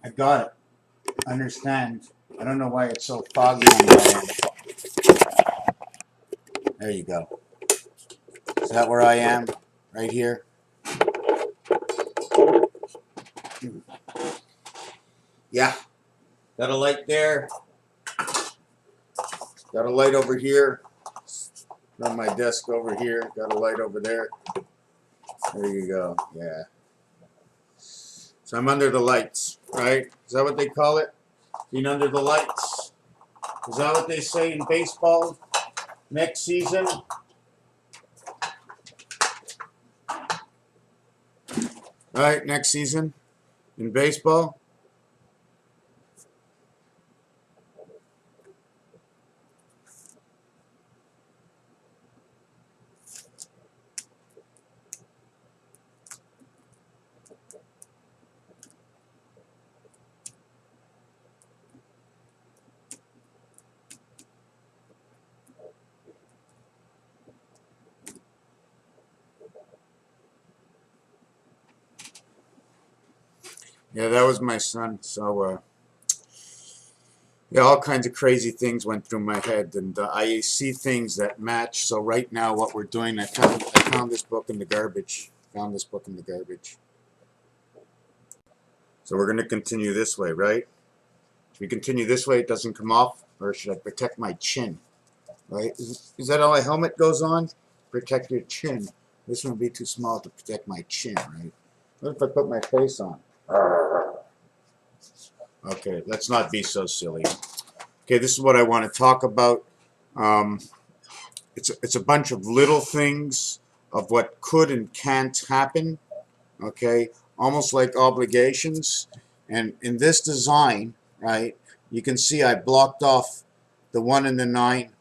I got it. Understand. I don't know why it's so foggy on my end. There you go. Is that where I am? Right here? Yeah. Got a light there. Got a light over here. On my desk over here. Got a light over there. There you go. Yeah. So I'm under the lights, right? Is that what they call it? Being under the lights? Is that what they say in baseball next season? Right, next season in baseball. Yeah, that was my son. So, yeah, all kinds of crazy things went through my head, and I see things that match. So right now, what we're doing, I found this book in the garbage. Found this book in the garbage. So we're going to continue this way, right? If we continue this way, it doesn't come off, or should I protect my chin? Right? Is that how a helmet goes on? Protect your chin. This one would be too small to protect my chin, right? What if I put my face on? Okay, let's not be so silly. Okay, this is what I want to talk about. It's a bunch of little things of what could and can't happen. Okay, almost like obligations. And in this design, right, you can see I blocked off the 1 and the 9.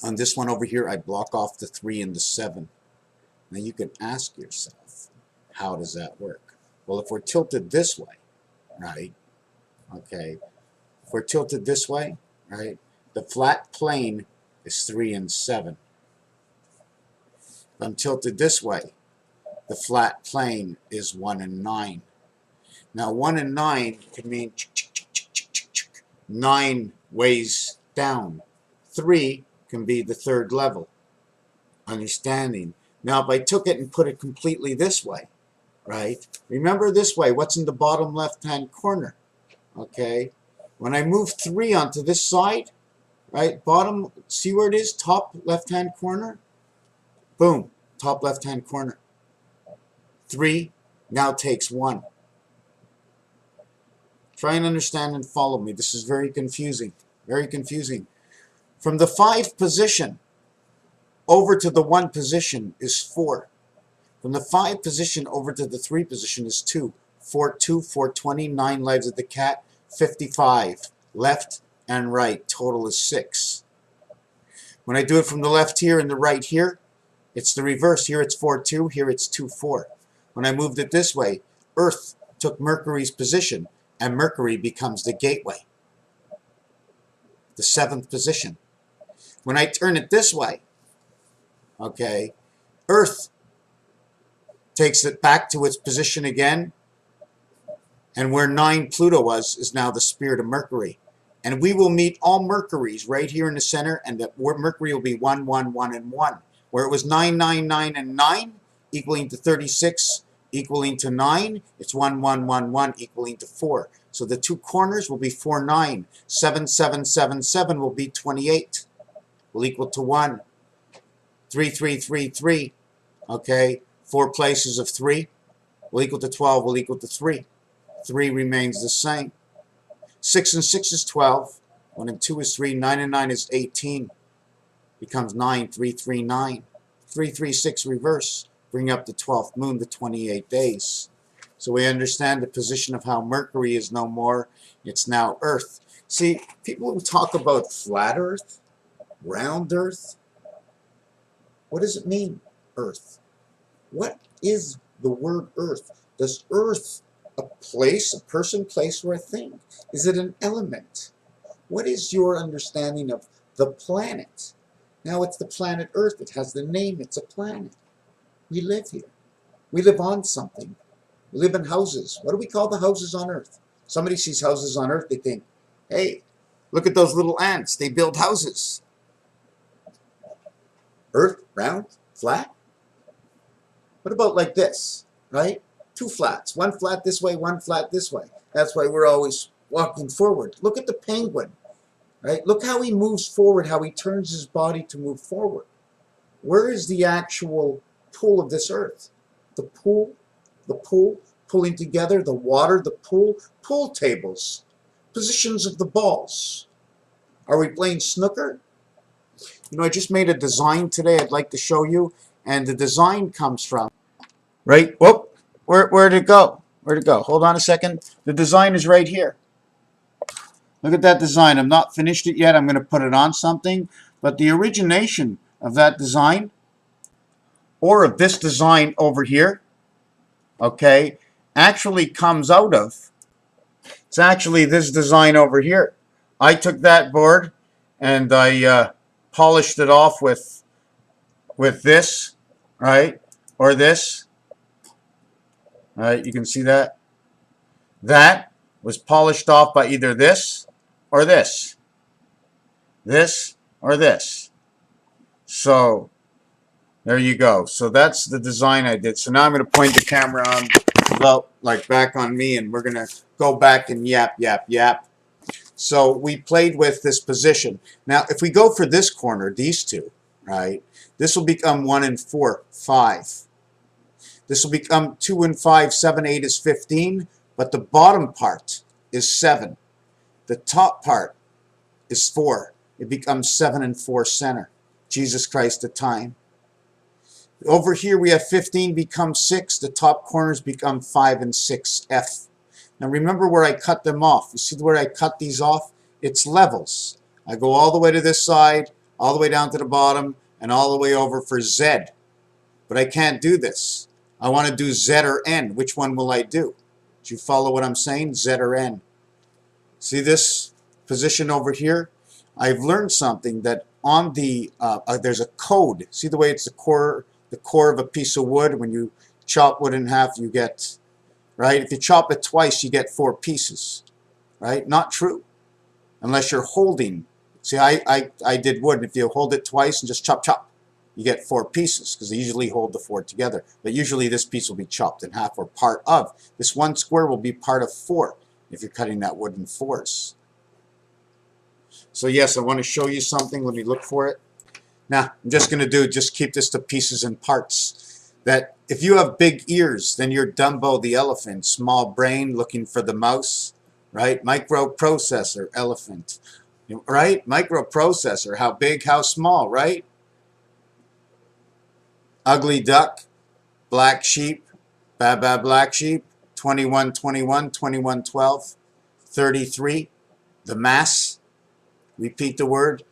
On this one over here, I block off the 3 and the 7. Now you can ask yourself, how does that work? Well, if we're tilted this way, right, okay, if we're tilted this way, right, the flat plane is 3 and 7. If I'm tilted this way, the flat plane is 1 and 9. Now 1 and 9 can mean 9 ways down. 3 can be the third level. Understanding. Now if I took it and put it completely this way, right? Remember this way, what's in the bottom left-hand corner? Okay? When I move 3 onto this side, right, bottom, see where it is? Top left-hand corner? Boom, top left-hand corner. 3 now takes 1. Try and understand and follow me. This is very confusing. Very confusing. From the 5 position over to the 1 position is 4. From the 5 position over to the 3 position is 2. 4, 2, 420, 9 lives of the cat, 55. Left and right, total is 6. When I do it from the left here and the right here, it's the reverse. Here it's 4, 2, here it's 2, 4. When I moved it this way, Earth took Mercury's position, and Mercury becomes the gateway, the 7th position. When I turn it this way, okay, Earth takes it back to its position again, and where 9 Pluto was is now the spirit of Mercury. And we will meet all Mercuries right here in the center, and the Mercury will be 1, 1, 1, and 1. Where it was 9, 9, 9, and 9, equaling to 36, equaling to 9, it's 1, 1, 1, 1, equaling to 4. So the 2 corners will be 4, 9. 7, 7, 7, 7 will be 28, will equal to 1. 3, 3, 3, 3, okay, 4 places of 3 will equal to 12, will equal to 3. 3 remains the same. 6 and 6 is 12. 1 and 2 is 3. 9 and 9 is 18. Becomes 9, 3, 3, 9. 3, 3, 6 reverse. Bring up the 12th moon, the 28 days. So we understand the position of how Mercury is no more. It's now Earth. See, people who talk about flat Earth, round Earth, what does it mean, Earth? What is the word Earth? Does Earth a place, a person, place, or a thing? Is it an element? What is your understanding of the planet? Now it's the planet Earth. It has the name. It's a planet. We live here. We live on something. We live in houses. What do we call the houses on Earth? Somebody sees houses on Earth, they think, hey, look at those little ants. They build houses. Earth, round, flat? What about like this, right? Two flats. One flat this way, one flat this way. That's why we're always walking forward. Look at the penguin, right? Look how he moves forward, how he turns his body to move forward. Where is the actual pull of this Earth? The pull, pulling together, the water, the pool tables, positions of the balls. Are we playing snooker? You know, I just made a design today I'd like to show you, and the design comes from, right? Whoop, where'd it go? Where'd it go? Hold on a second. The design is right here. Look at that design. I'm not finished it yet. I'm going to put it on something, but the origination of that design, or of this design over here, okay, actually comes out of, it's actually this design over here. I took that board and I polished it off with this, right, or this, right, you can see that. That was polished off by either this or this or this. So there you go. So that's the design I did. So now I'm going to point the camera on, well, like back on me, and we're going to go back and yap. So we played with this position. Now, if we go for this corner, these two, right, this will become 1 and 4, 5. This will become 2 and 5, 7, 8 is 15, but the bottom part is 7. The top part is 4. It becomes 7 and 4 center. Jesus Christ, the time. Over here we have 15 becomes 6. The top corners become 5 and 6, F. Now remember where I cut them off. You see where I cut these off? It's levels. I go all the way to this side, all the way down to the bottom, and all the way over for Z. But I can't do this. I want to do Z or N. Which one will I do? Do you follow what I'm saying? Z or N. See this position over here? I've learned something that on the, there's a code. See the way it's the core of a piece of wood? When you chop wood in half, you get, right? If you chop it twice, you get 4 pieces, right? Not true. Unless you're holding. See, I did wood, and if you hold it twice and just chop, you get 4 pieces, because they usually hold the 4 together. But usually this piece will be chopped in half, or part of. This one square will be part of 4 if you're cutting that wood in 4s. So yes, I want to show you something. Let me look for it. Now, I'm just going to just keep this to pieces and parts. That if you have big ears, then you're Dumbo the elephant. Small brain looking for the mouse, right? Microprocessor, elephant, right? Microprocessor, how big, how small, right? Ugly duck, black sheep, Baba black sheep, 2121, 2112, 33, the mass, repeat the word,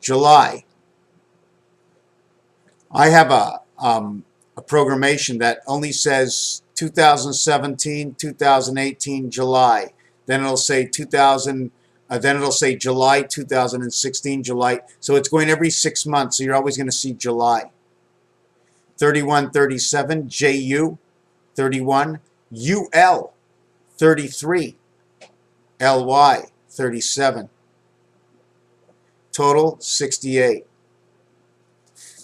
July. I have a programmation that only says 2017, 2018, July. Then it'll say 2000. Then it'll say July 2016, July. So it's going every 6 months. So you're always going to see July. 3137, JU, 31, UL, 33, LY, 37. Total 68.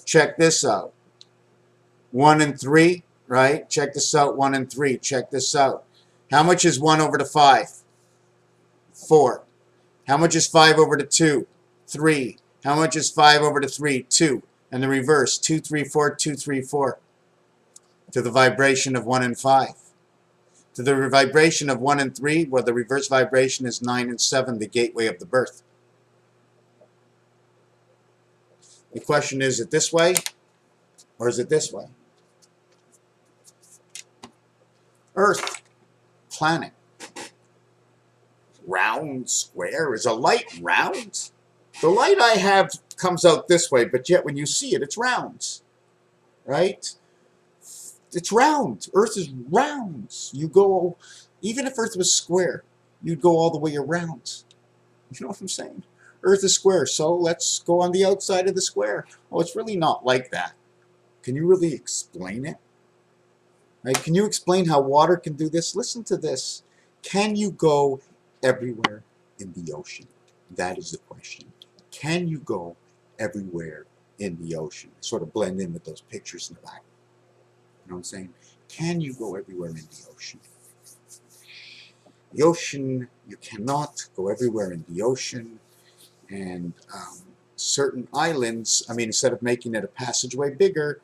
Check this out. 1 and 3, right? Check this out. 1 and 3. Check this out. How much is 1 over to 5? 4. How much is 5 over to 2? 3. How much is 5 over to 3? 2. And the reverse, 2, 3, 4, 2, 3, 4. To the vibration of 1 and 5. To the vibration of 1 and 3, where the reverse vibration is 9 and 7, the gateway of the birth. The question is it this way, or is it this way? Earth, planet, round, square. Is a light round? The light I have comes out this way, but yet when you see it, it's round, right? It's round. Earth is round. You go, even if Earth was square, you'd go all the way around. You know what I'm saying? Earth is square, so let's go on the outside of the square. Oh, it's really not like that. Can you really explain it? Right? Can you explain how water can do this? Listen to this. Can you go everywhere in the ocean? That is the question. Can you go everywhere in the ocean? Sort of blend in with those pictures in the back. You know what I'm saying? Can you go everywhere in the ocean? The ocean, you cannot go everywhere in the ocean. And certain islands, I mean, instead of making it a passageway bigger,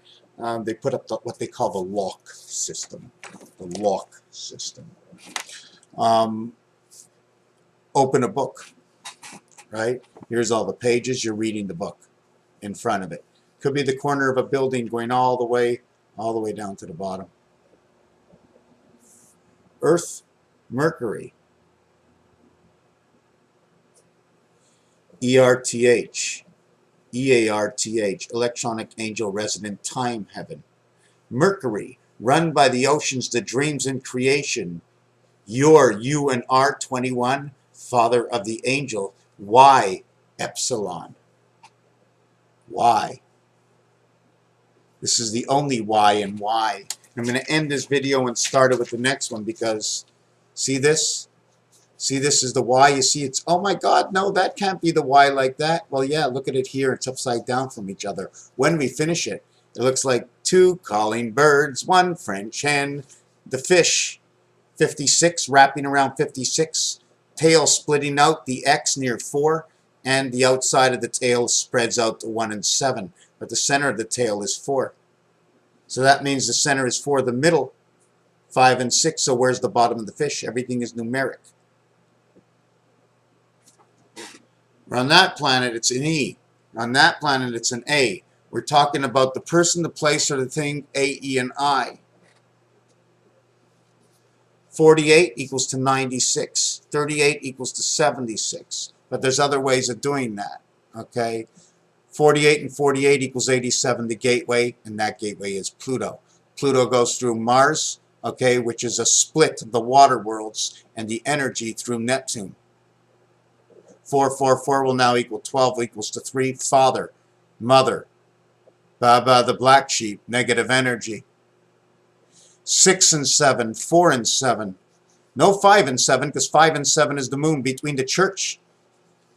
they put up what they call the lock system. The lock system. Open a book, right? Here's all the pages. You're reading the book in front of it. Could be the corner of a building going all the way down to the bottom. Earth, Mercury, ERTH, EARTH, electronic angel resident time heaven. Mercury, run by the oceans, the dreams and creation. Your UNR21, father of the angel, Y epsilon. Y. This is the only Y in Y. I'm going to end this video and start it with the next one because see this? See, this is the Y. You see, it's, oh my God, no, that can't be the Y like that. Well, yeah, look at it here. It's upside down from each other. When we finish it, it looks like 2 calling birds, 1 French hen. The fish, 56, wrapping around 56. Tail splitting out, the X near 4. And the outside of the tail spreads out to 1 and 7. But the center of the tail is 4. So that means the center is 4. The middle, 5 and 6. So where's the bottom of the fish? Everything is numeric. On that planet, it's an E. On that planet, it's an A. We're talking about the person, the place, or the thing, A, E, and I. 48 equals to 96. 38 equals to 76. But there's other ways of doing that. Okay? 48 and 48 equals 87, the gateway, and that gateway is Pluto. Pluto goes through Mars, okay, which is a split of the water worlds, and the energy through Neptune. 4, 4, 4 will now equal 12, equals to 3. Father, mother, Baba the black sheep, negative energy. 6 and 7, 4 and 7. No 5 and 7, because 5 and 7 is the moon between the church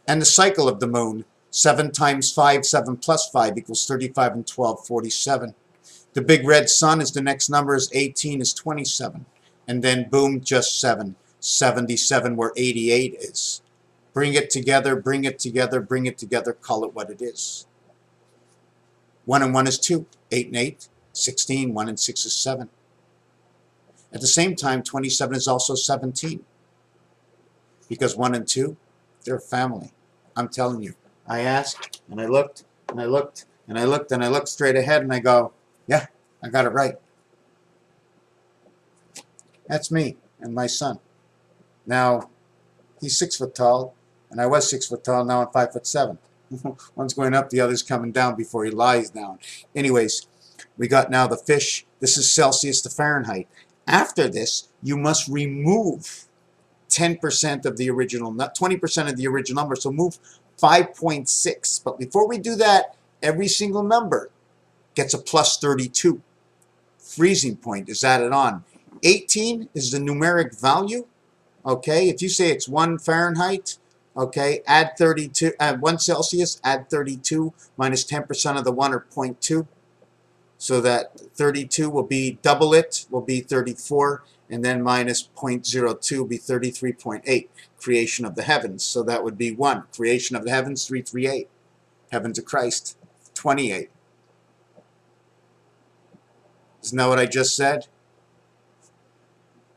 and the cycle of the moon. 7 times 5, 7 plus 5 equals 35 and 12, 47. The big red sun is the next number, is 18, is 27. And then boom, just 7. 77 where 88 is. Bring it together, bring it together, bring it together, call it what it is. 1 and 1 is 2, 8 and 8, 16, 1 and 6 is 7. At the same time, 27 is also 17. Because 1 and 2, they're family. I'm telling you. I asked, and I looked, and I looked, and I looked, and I looked straight ahead, and I go, yeah, I got it right. That's me and my son. Now, he's 6 foot tall, and I was 6 foot tall, now I'm 5'7". One's going up, the other's coming down before he lies down. Anyways, we got now the fish. This is Celsius to Fahrenheit. After this, you must remove 10% of the original, not 20% of the original number, so move 5.6. But before we do that, every single number gets a plus 32. Freezing point is added on. 18 is the numeric value. Okay, if you say it's 1 Fahrenheit, okay, add 32, add 1 Celsius, add 32 minus 10% of the 1 or 0.2. So that 32 will be, double it, will be 34, and then minus 0.02 will be 33.8. Creation of the heavens. So that would be 1. Creation of the heavens, 338. Heaven to Christ, 28. Isn't that what I just said?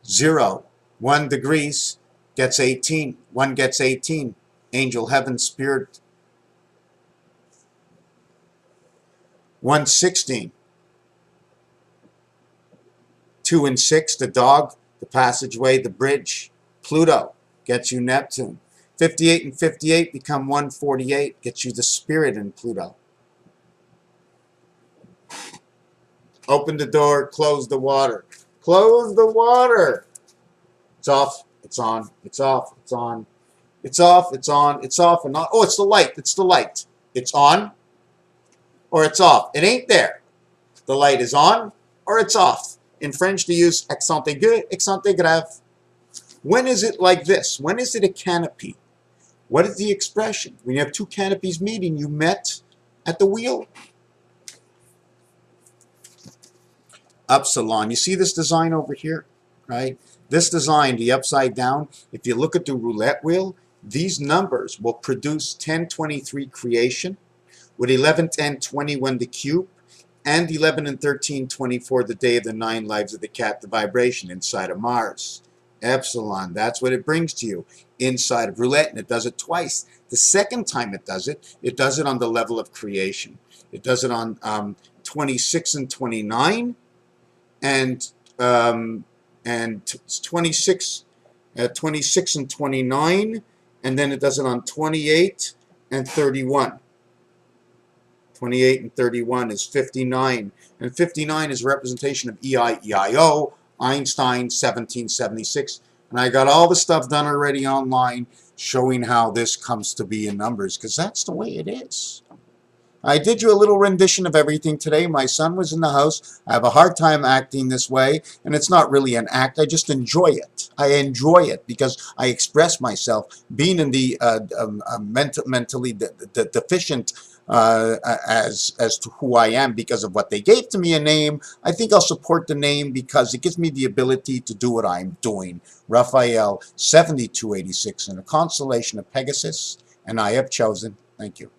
0. 1 degrees gets 18. 1 gets 18. Angel, heaven, spirit. 116. 2 and 6, the dog, the passageway, the bridge. Pluto gets you Neptune. 58 and 58 become 148, gets you the spirit in Pluto. Open the door, close the water. Close the water. It's off, it's on, it's off, it's on. It's off, it's on, it's off and on. Oh, it's the light, it's the light. It's on or it's off. It ain't there. The light is on or it's off. In French, they use accent aigu, accent grave. When is it like this? When is it a canopy? What is the expression? When you have two canopies meeting, you met at the wheel. Upsilon. You see this design over here, right? This design, the upside down, if you look at the roulette wheel, these numbers will produce 1023 creation, with 11, 10, 21 the cube, and 11 and 13, 24 the day of the 9 lives of the cat, the vibration inside of Mars. Epsilon, that's what it brings to you inside of roulette, and it does it twice. The second time it does it on the level of creation. It does it on 26 and 29, and 26 and 29, and then it does it on 28 and 31. 28 and 31 is 59, and 59 is a representation of EIO, Einstein, 1776, and I got all the stuff done already online showing how this comes to be in numbers, because that's the way it is. I did you a little rendition of everything today. My son was in the house. I have a hard time acting this way, and it's not really an act. I just enjoy it. I enjoy it because I express myself. Being in the mentally deficient as to who I am because of what they gave to me a name, I think I'll support the name because it gives me the ability to do what I'm doing. Raphael 7286 in the constellation of Pegasus, and I have chosen. Thank you.